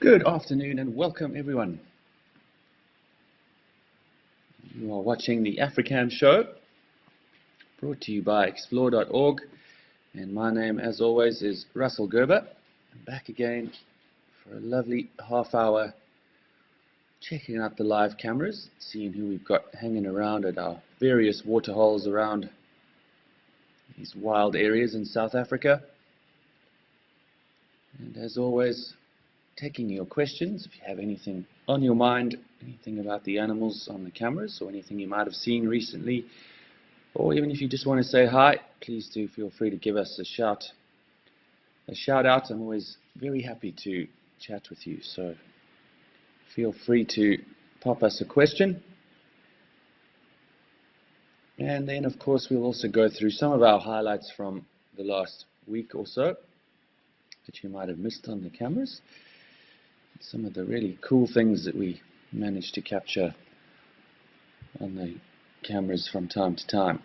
Good afternoon and welcome everyone. You are watching the Africam show, brought to you by explore.org, and my name as always is Russell Gerber. I'm back again for a lovely half hour checking out the live cameras, seeing who we've got hanging around at our various waterholes around these wild areas in South Africa. And as always, taking your questions. If you have anything on your mind, anything about the animals on the cameras, or anything you might have seen recently, or even if you just want to say hi, please do feel free to give us a shout out. I'm always very happy to chat with you, so feel free to pop us a question. And then of course we'll also go through some of our highlights from the last week or so that you might have missed on the cameras. Some of the really cool things that we managed to capture on the cameras from time to time.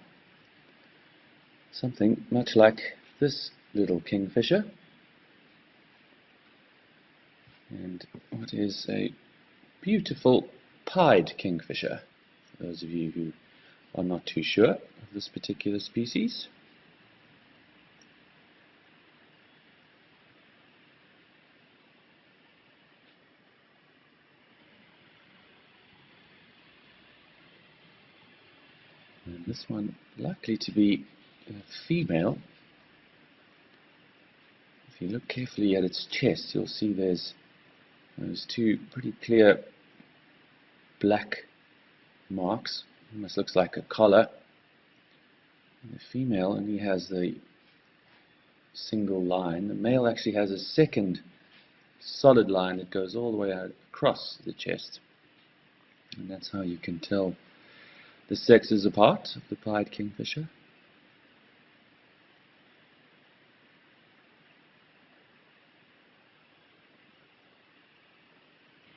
Something much like this little kingfisher, and what is a beautiful pied kingfisher, for those of you who are not too sure of this particular species. And this one likely to be a female. If you look carefully at its chest, you'll see there's those two pretty clear black marks. Almost looks like a collar. And the female only has the single line. The male actually has a second solid line that goes all the way out across the chest. And that's how you can tell the sexes apart of the pied kingfisher.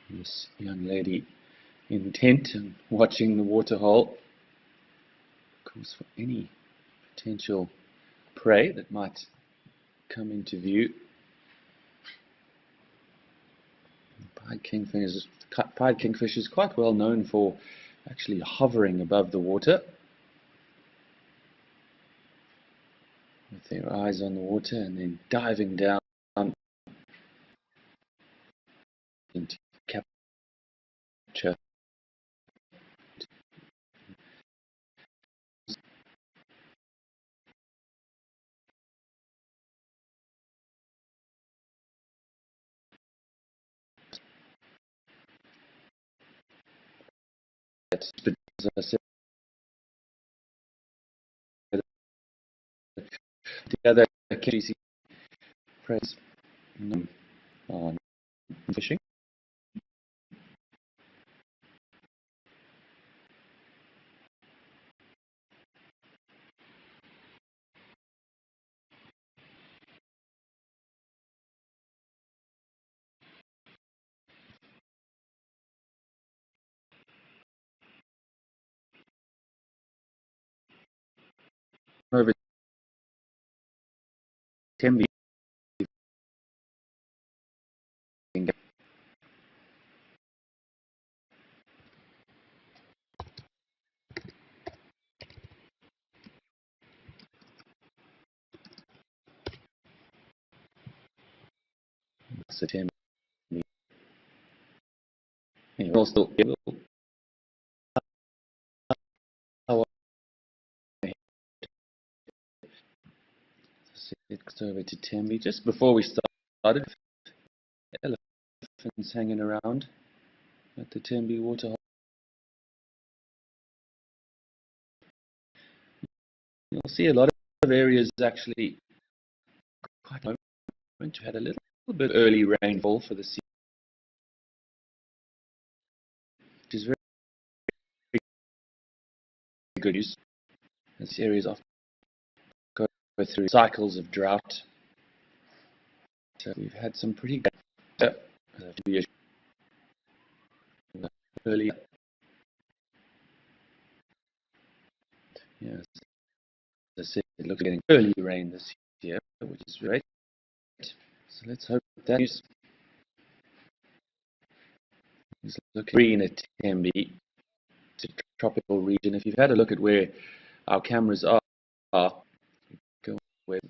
This young lady intent and watching the waterhole, of course, for any potential prey that might come into view. Pied kingfisher is quite well known for actually hovering above the water with their eyes on the water and then diving down into capture that. But as I said, the other species preys on fishing. Over Tembe, we'll still over to Tembe. Just before we started, elephants hanging around at the Tembe waterhole. You'll see a lot of areas actually quite open. We had a little bit early rainfall for the season, which is very good news. This area is often go through cycles of drought. So we've had some pretty good early. Yes, as I said, it looks like getting early rain this year, which is great. So let's hope that news It's looking green at Tembe. It's a tropical region. If you've had a look at where our cameras are, go where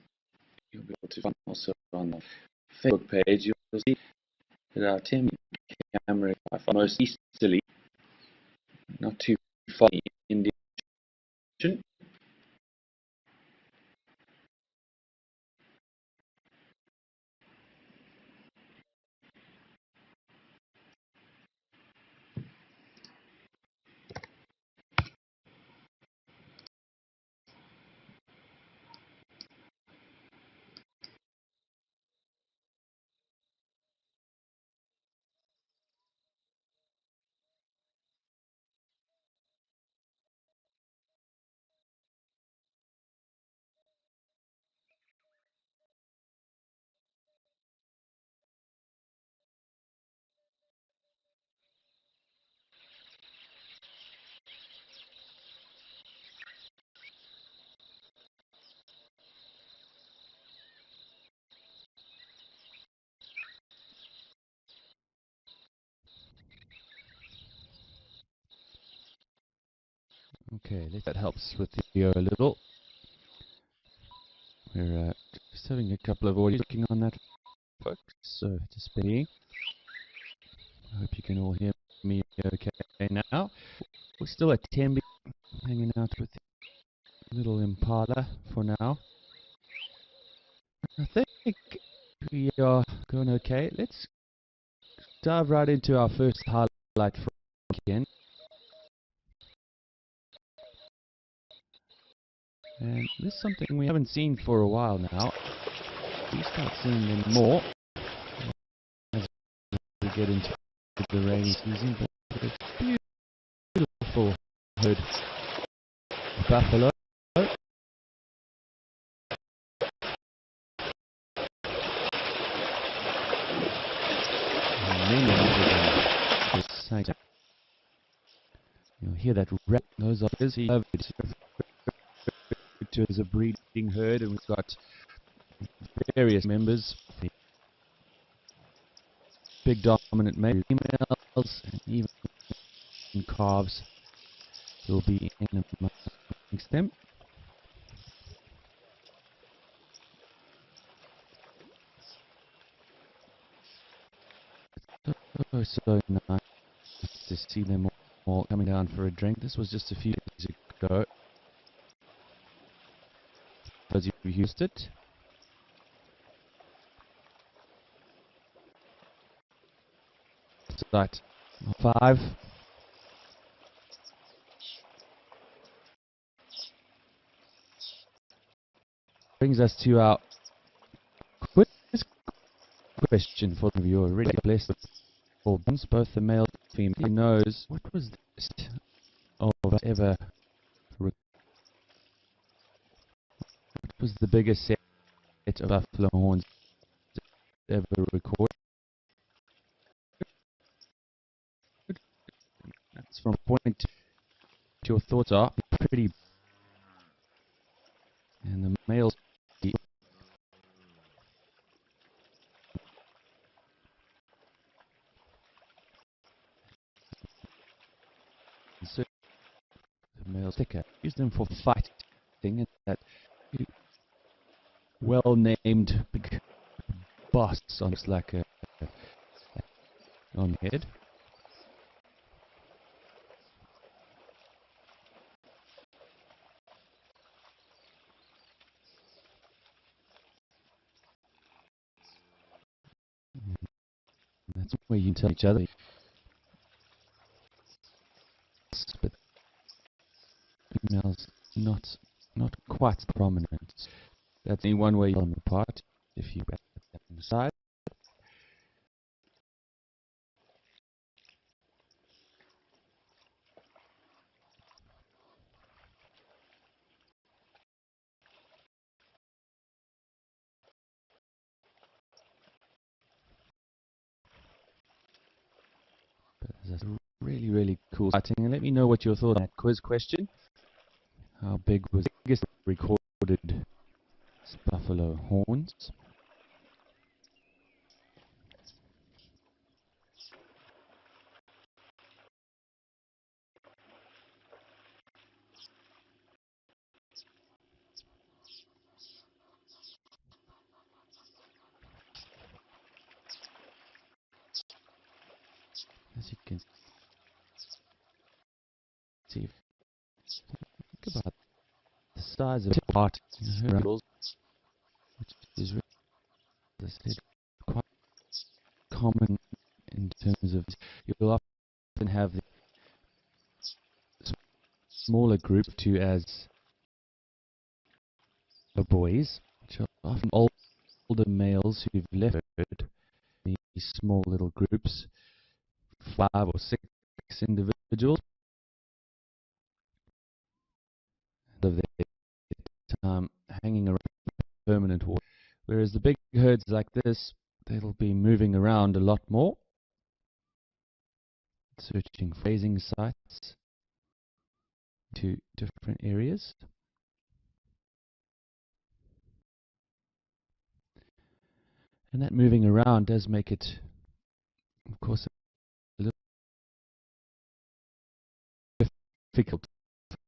you'll be able to find also on the Facebook page. You'll see that our Tembe camera I find most easterly, not too far in the Indian Ocean. Okay, that helps with the video a little. We're just having a couple of audios working on that, folks, so just bear. I hope you can all hear me okay now. We're still at Tembe, hanging out with the little impala for now. I think we are going okay. Let's dive right into our first highlight from again. And this is something we haven't seen for a while now. We start seeing them more as we get into the rainy season, but it's beautiful herd of buffalo. And many of them. You'll hear that rap. Those are busy as a breeding herd, and we've got various members, the big dominant male females, and even calves will be in amongst them. So nice to see them all coming down for a drink. This was just a few days ago. As you used it. Site 5. Brings us to our quiz question for the viewer. Really blessed with all both the male and female. He knows what was this of ever. What was the biggest set of buffalo horns ever recorded? That's from point to your thoughts are pretty. And the males. So the male sticker used them for fighting, and that well-named big boss on like a on the head. That's where you can tell each other. But females not quite prominent. That's the one way you tell them apart if you get them on the side. But that's a really cool sighting. And let me know what your thought on that quiz question. How big was the biggest recorded buffalo horns? as you can see, think about the size of a heart, which is, as I said, quite common in terms of you'll often have the smaller group to as the boys, which are often older males who've left these small little groups, 5 or 6 individuals of their time hanging around permanent water. Whereas the big herds like this, they'll be moving around a lot more, searching grazing sites to different areas. And that moving around does make it, of course, a little difficult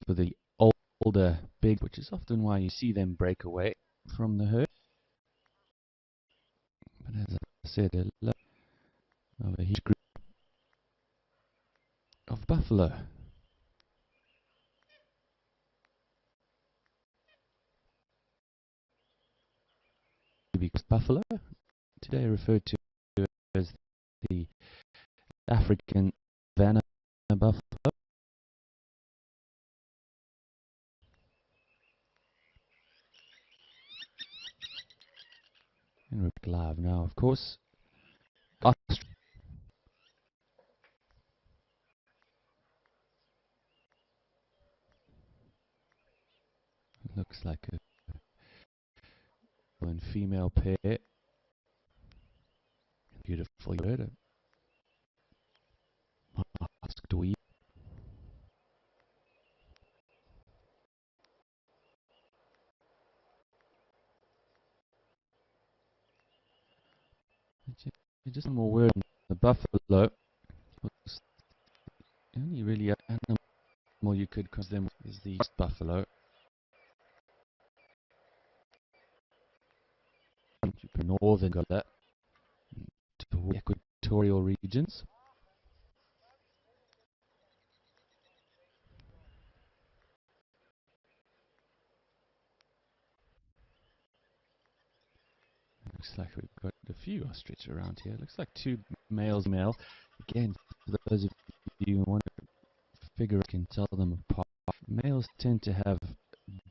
for the older big, which is often why you see them break away from the herd. But as I said, a lot of a huge group of buffalo. Because buffalo, today referred to as the African savanna buffalo. And we're live now, of course. Ostrich. Looks like a male and female pair. Beautiful bird. Masked weave. Just one more word on the buffalo. The only really animal you could cross them with is the buffalo. Northern got that to the equatorial regions. Looks like we've got a few ostrich around here. Looks like 2 males, male. Again, for those of you who want to figure, can tell them apart. Males tend to have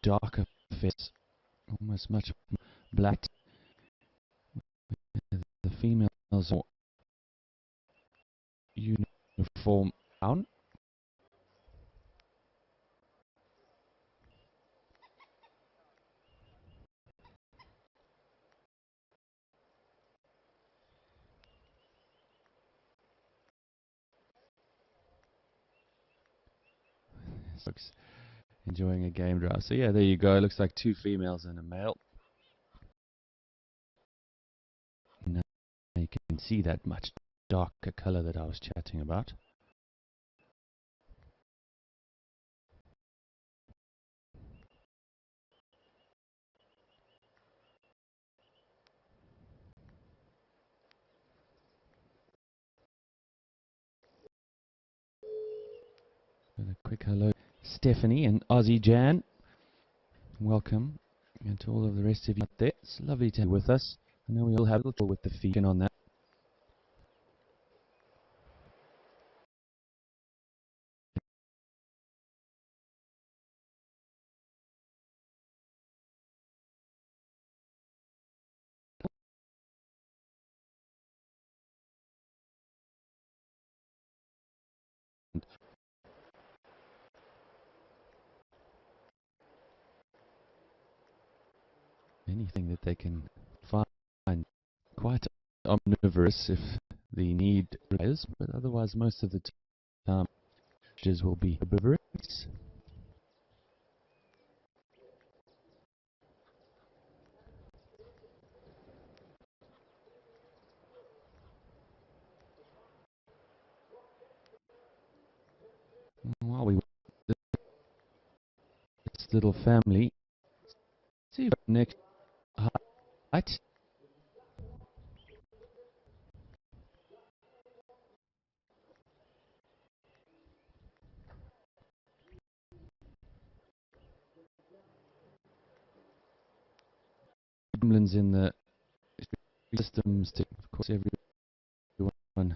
darker feathers, almost much black. The females are uniform brown. Folks enjoying a game drive. So yeah, there you go. It looks like 2 females and a male. Now you can see that much darker color that I was chatting about. A quick hello, Stephanie and Aussie Jan. Welcome, and to all of the rest of you out there. It's lovely to have you with us. I know we all have a little with the feed on that. Anything that they can find quite omnivorous if the need is, but otherwise most of the time will be herbivorous. While we this little family, see if next height. gremlins in the systems to, of course, everyone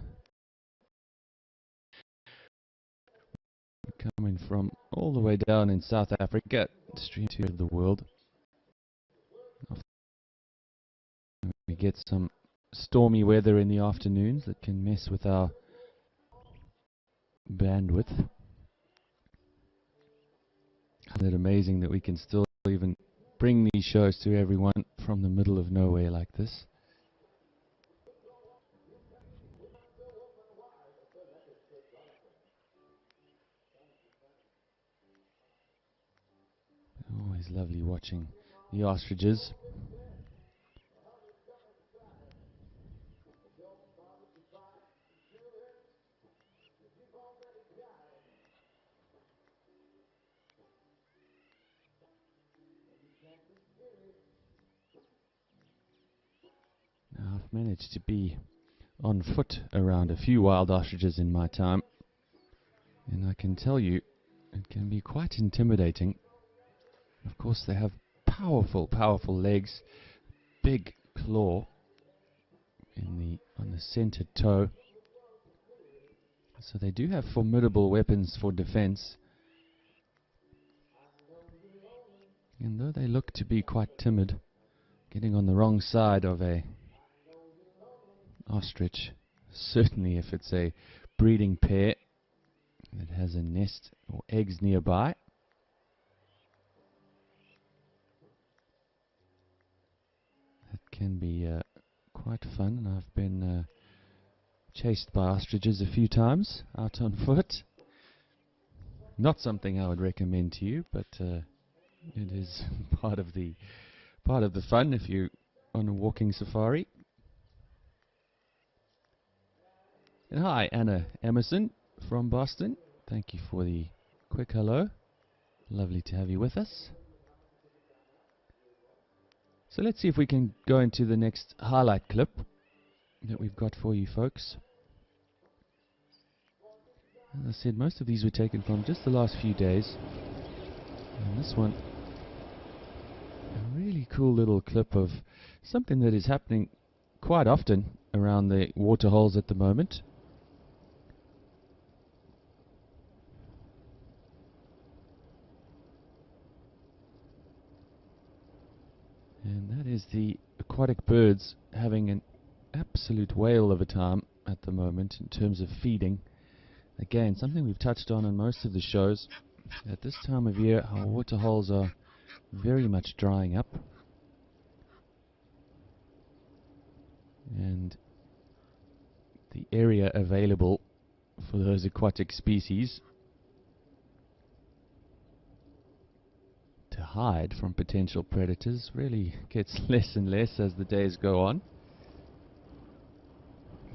coming from all the way down in South Africa, stream to the world. We get some stormy weather in the afternoons that can mess with our bandwidth. Isn't it amazing that we can still even bring these shows to everyone from the middle of nowhere like this? Always lovely watching the ostriches. Now, I've managed to be on foot around a few wild ostriches in my time, and I can tell you it can be quite intimidating. Of course, they have powerful, powerful legs, big claw on the centered toe, so they do have formidable weapons for defense. And though they look to be quite timid, getting on the wrong side of a ostrich, certainly if it's a breeding pair that has a nest or eggs nearby, that can be quite fun. And I've been chased by ostriches a few times out on foot. Not something I would recommend to you, but it is part of the fun if you're on a walking safari. And hi, Anna Emerson from Boston. Thank you for the quick hello. Lovely to have you with us. So let's see if we can go into the next highlight clip that we've got for you folks. As I said, most of these were taken from just the last few days. And this one, a really cool little clip of something that is happening quite often around the waterholes at the moment. And that is the aquatic birds having an absolute whale of a time at the moment in terms of feeding. Again, something we've touched on most of the shows. At this time of year, our waterholes are very much drying up. And the area available for those aquatic species to hide from potential predators really gets less and less as the days go on.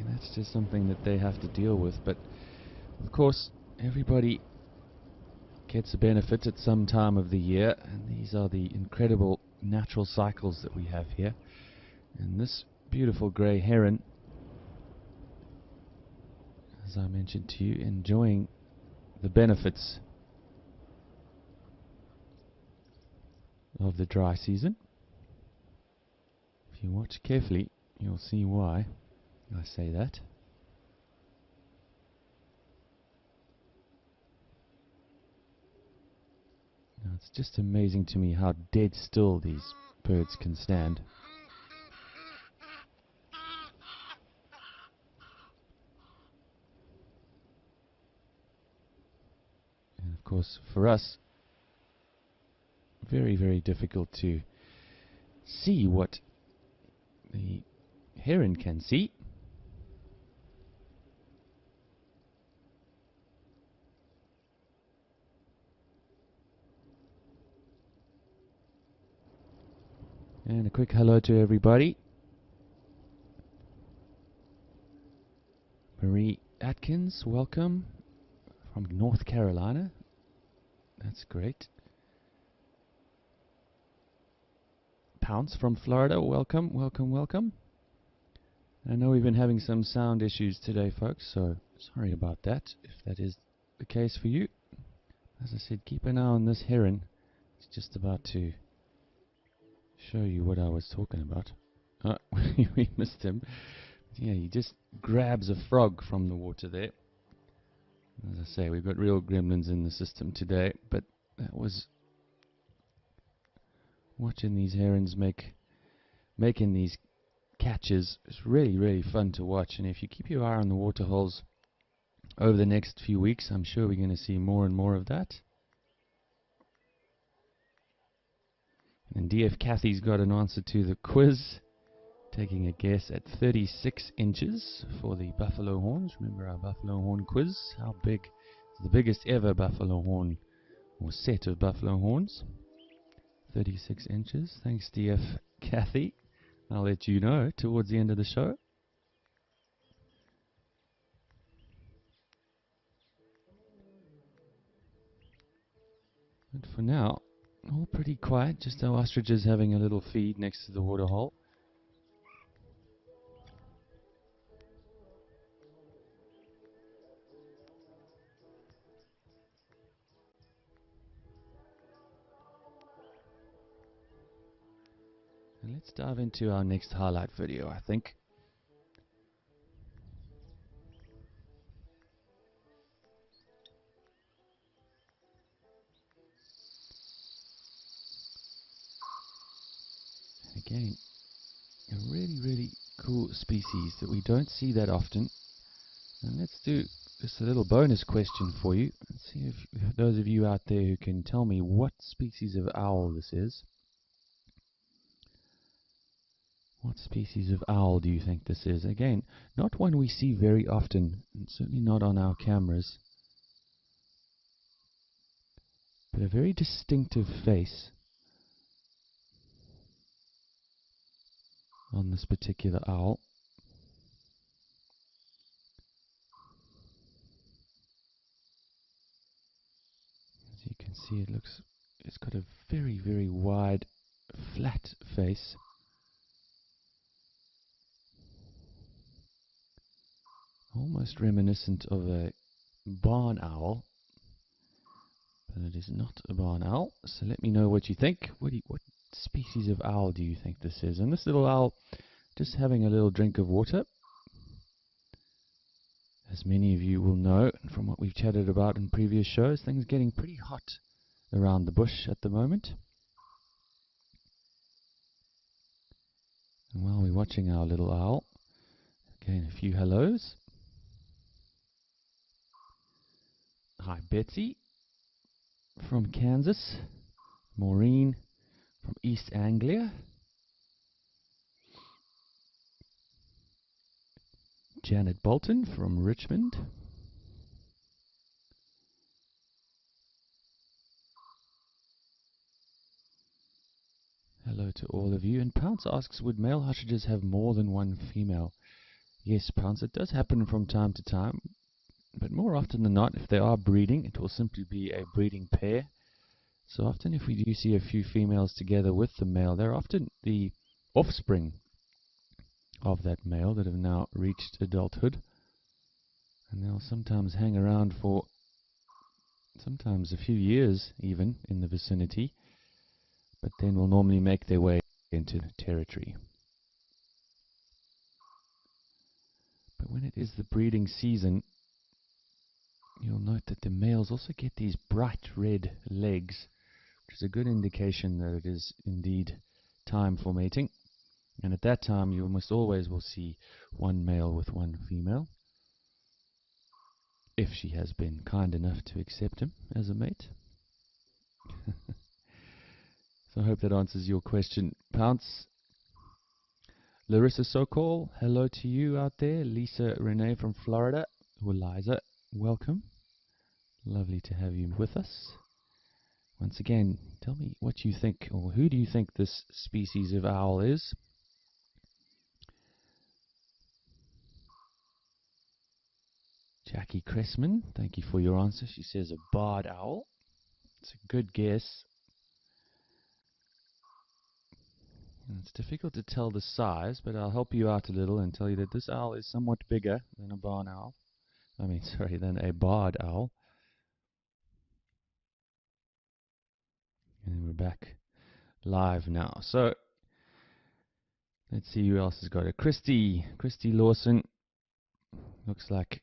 And that's just something that they have to deal with. But of course, everybody gets a benefit at some time of the year, and these are the incredible natural cycles that we have here. And this beautiful grey heron, as I mentioned to you, enjoying the benefits of the dry season. If you watch carefully, you'll see why I say that. Now, it's just amazing to me how dead still these birds can stand. And of course, for us, very, very difficult to see what the heron can see. And a quick hello to everybody. Marie Atkins, welcome from North Carolina. That's great. Pounce from Florida, welcome, welcome, welcome. I know we've been having some sound issues today, folks, so sorry about that, if that is the case for you. As I said, keep an eye on this heron. It's just about to show you what I was talking about. We missed him. Yeah, he just grabs a frog from the water there. As I say, we've got real gremlins in the system today, but that was watching these herons making these catches. It's really, really fun to watch, and if you keep your eye on the water holes over the next few weeks, I'm sure we're going to see more and more of that. And DF Kathy's got an answer to the quiz, taking a guess at 36 inches for the buffalo horns. Remember our buffalo horn quiz? How big is the biggest ever buffalo horn or set of buffalo horns? 36 inches. Thanks, DF Kathy. I'll let you know towards the end of the show. But for now, all pretty quiet, just our ostriches having a little feed next to the water hole. And let's dive into our next highlight video, I think. Again, a really, really cool species that we don't see that often. And let's do just a little bonus question for you. Let's see if those of you out there who can tell me what species of owl this is. What species of owl do you think this is? Again, not one we see very often, and certainly not on our cameras. But a very distinctive face on this particular owl. As you can see, it's got a very, very wide, flat face. Almost reminiscent of a barn owl, but it is not a barn owl. So let me know what you think. What species of owl do you think this is? And this little owl just having a little drink of water. As many of you will know from what we've chatted about in previous shows, things getting pretty hot around the bush at the moment. And while we're watching our little owl, again, a few hellos. Hi, Betsy from Kansas. Maureen from East Anglia. Janet Bolton from Richmond. Hello to all of you. And Pounce asks, would male ostriches have more than one female? Yes, Pounce, it does happen from time to time. But more often than not, if they are breeding, it will simply be a breeding pair. So often if we do see a few females together with the male, they're often the offspring of that male that have now reached adulthood. And they'll sometimes hang around for sometimes a few years even in the vicinity, but then will normally make their way into territory. But when it is the breeding season, you'll note that the males also get these bright red legs, which is a good indication that it is indeed time for mating. And at that time, you almost always will see one male with one female, if she has been kind enough to accept him as a mate. So I hope that answers your question, Pounce. Larissa Sokol, hello to you out there. Lisa Renee from Florida. Eliza, welcome. Lovely to have you with us. Once again, tell me what you think, or who do you think this species of owl is? Jackie Cressman, thank you for your answer. She says a barred owl. It's a good guess. And it's difficult to tell the size, but I'll help you out a little and tell you that this owl is somewhat bigger than a barn owl. Than a barred owl. And we're back live now. So Let's see who else has got it. Christy Lawson. Looks like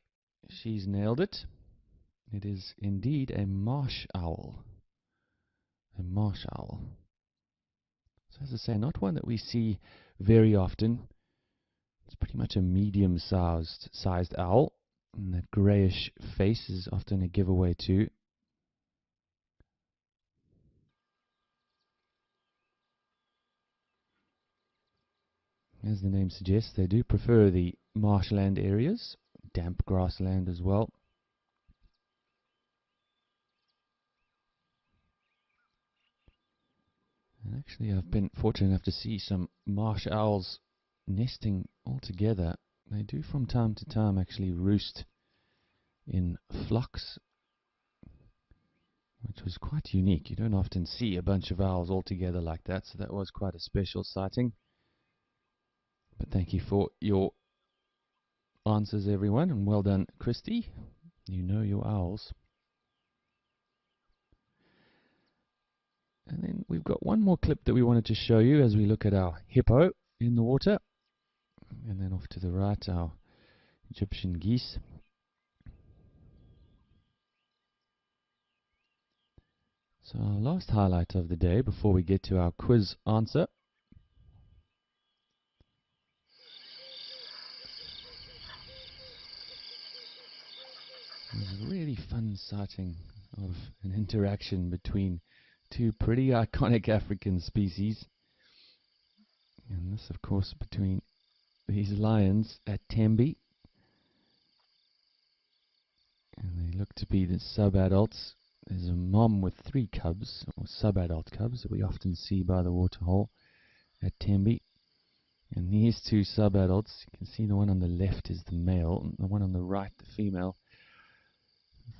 she's nailed it. It is indeed a marsh owl. A marsh owl. So as I say, not one that we see very often. It's pretty much a medium-sized owl. And that greyish face is often a giveaway too. As the name suggests, they do prefer the marshland areas, damp grassland as well. And actually, I've been fortunate enough to see some marsh owls nesting all together. They do from time to time actually roost in flocks, which was quite unique. You don't often see a bunch of owls all together like that, so that was quite a special sighting. But thank you for your answers, everyone, and well done, Christy. You know your owls. And then we've got one more clip that we wanted to show you as we look at our hippo in the water. And then off to the right, our Egyptian geese. So our last highlight of the day before we get to our quiz answer. It was a really fun sighting of an interaction between two pretty iconic African species. And this, of course, between these lions at Tembe. And they look to be the sub-adults. There's a mom with 3 cubs, or sub-adult cubs, that we often see by the waterhole at Tembe. And these 2 sub-adults, you can see the one on the left is the male, and the one on the right, the female.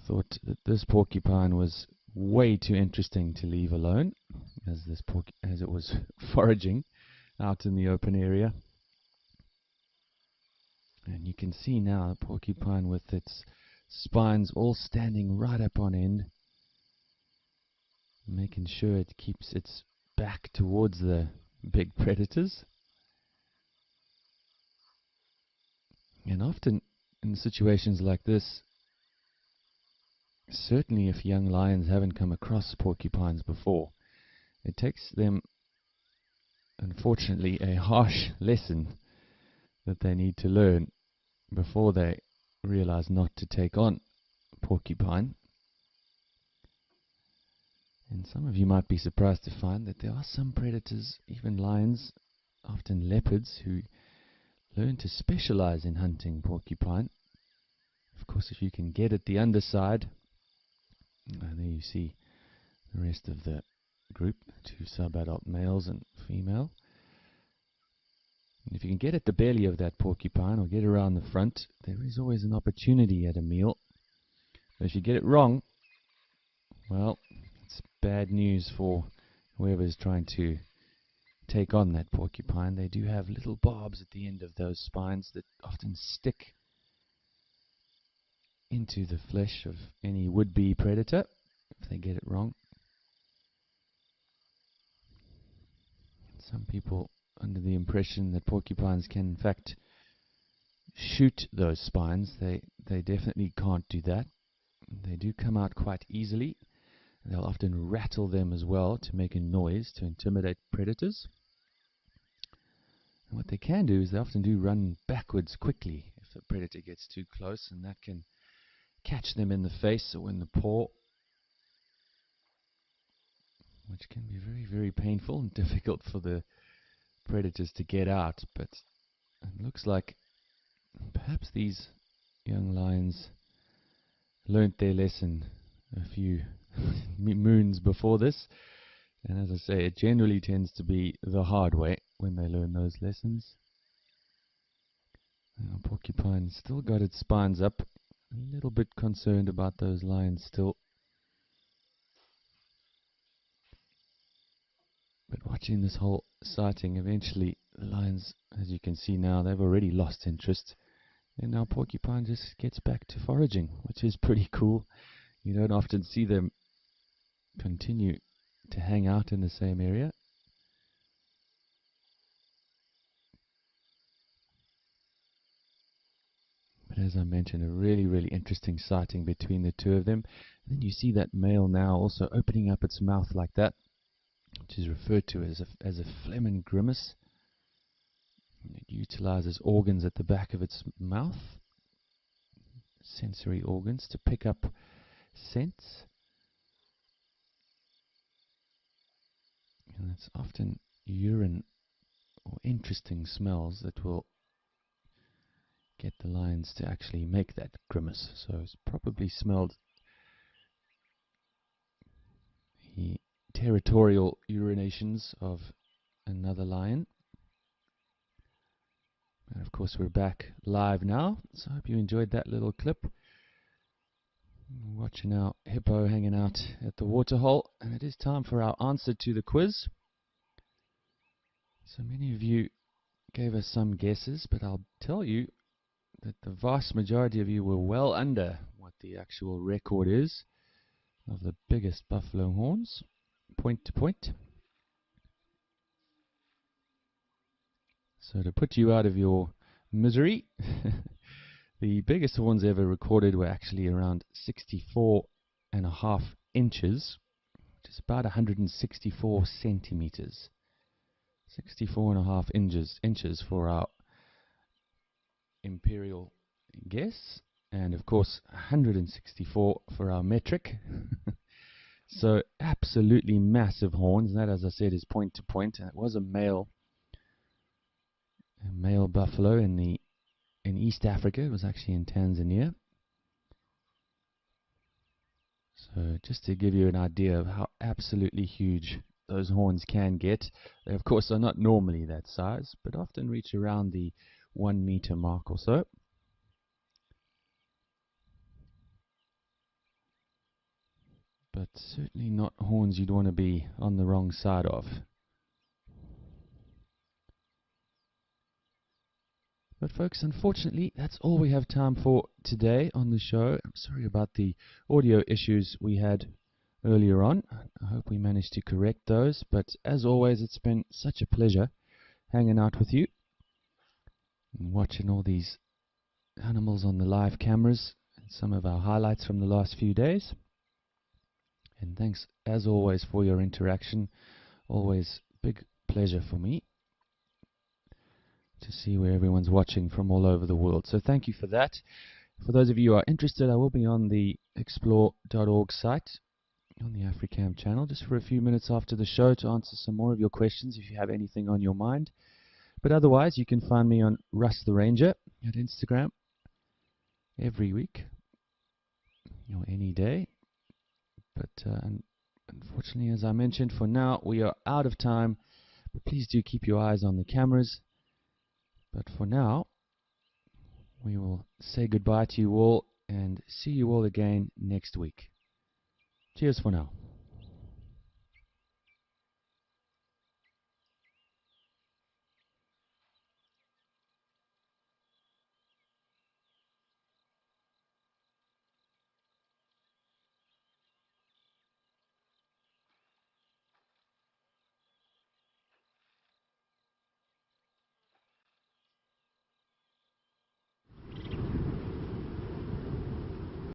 Thought that this porcupine was way too interesting to leave alone, as it was foraging out in the open area. And you can see now the porcupine with its spines all standing right up on end, making sure it keeps its back towards the big predators. And often in situations like this, certainly if young lions haven't come across porcupines before, it takes them, unfortunately, a harsh lesson that they need to learn before they realize not to take on porcupine. And some of you might be surprised to find that there are some predators, even lions, often leopards, who learn to specialize in hunting porcupine. Of course, if you can get at the underside, there you see the rest of the group, 2 sub-adult males and female. And if you can get at the belly of that porcupine or get around the front, there is always an opportunity at a meal. But if you get it wrong, well, it's bad news for whoever's trying to take on that porcupine. They do have little barbs at the end of those spines that often stick into the flesh of any would-be predator if they get it wrong. Some people under the impression that porcupines can in fact shoot those spines. They definitely can't do that. They do come out quite easily. They'll often rattle them as well to make a noise to intimidate predators. And what they can do is they often do run backwards quickly if the predator gets too close, and that can catch them in the face or in the paw, which can be very, very painful and difficult for the predators to get out. But it looks like perhaps these young lions learnt their lesson a few moons before this, and as I say, it generally tends to be the hard way when they learn those lessons. Now, porcupine still got its spines up, a little bit concerned about those lions still. But watching this whole sighting, eventually the lions, as you can see now, they've already lost interest, and now porcupine just gets back to foraging, which is pretty cool. You don't often see them continue to hang out in the same area. as I mentioned, a really interesting sighting between the two of them. And then you see that male now also opening up its mouth like that, which is referred to as a Fleming Grimace. And it utilizes organs at the back of its mouth, sensory organs, to pick up scents. And it's often urine or interesting smells that will get the lions to actually make that grimace. So it's probably smelled the territorial urinations of another lion. And of course we're back live now, so I hope you enjoyed that little clip. Watching our hippo hanging out at the waterhole, and it is time for our answer to the quiz. So many of you gave us some guesses, but I'll tell you that the vast majority of you were well under what the actual record is of the biggest buffalo horns, point to point. So to put you out of your misery, the biggest horns ever recorded were actually around 64.5 inches, which is about 164 centimeters. 64.5 inches for our imperial guess, and of course 164 for our metric. So absolutely massive horns, and that, as I said, is point to point. And it was a male buffalo in East Africa. It was actually in Tanzania. So just to give you an idea of how absolutely huge those horns can get. They of course are not normally that size, but often reach around the 1 meter mark or so. But certainly not horns you'd want to be on the wrong side of. But folks, unfortunately, that's all we have time for today on the show. I'm sorry about the audio issues we had earlier on. I hope we managed to correct those. But as always, it's been such a pleasure hanging out with you and watching all these animals on the live cameras and some of our highlights from the last few days. And thanks, as always, for your interaction. Always big pleasure for me to see where everyone's watching from all over the world. So thank you for that. For those of you who are interested, I will be on the explore.org site on the Africam channel just for a few minutes after the show to answer some more of your questions if you have anything on your mind. But otherwise, you can find me on Russ the Ranger at Instagram every week or any day. But unfortunately, as I mentioned, for now we are out of time. But please do keep your eyes on the cameras. But for now, we will say goodbye to you all and see you all again next week. Cheers for now.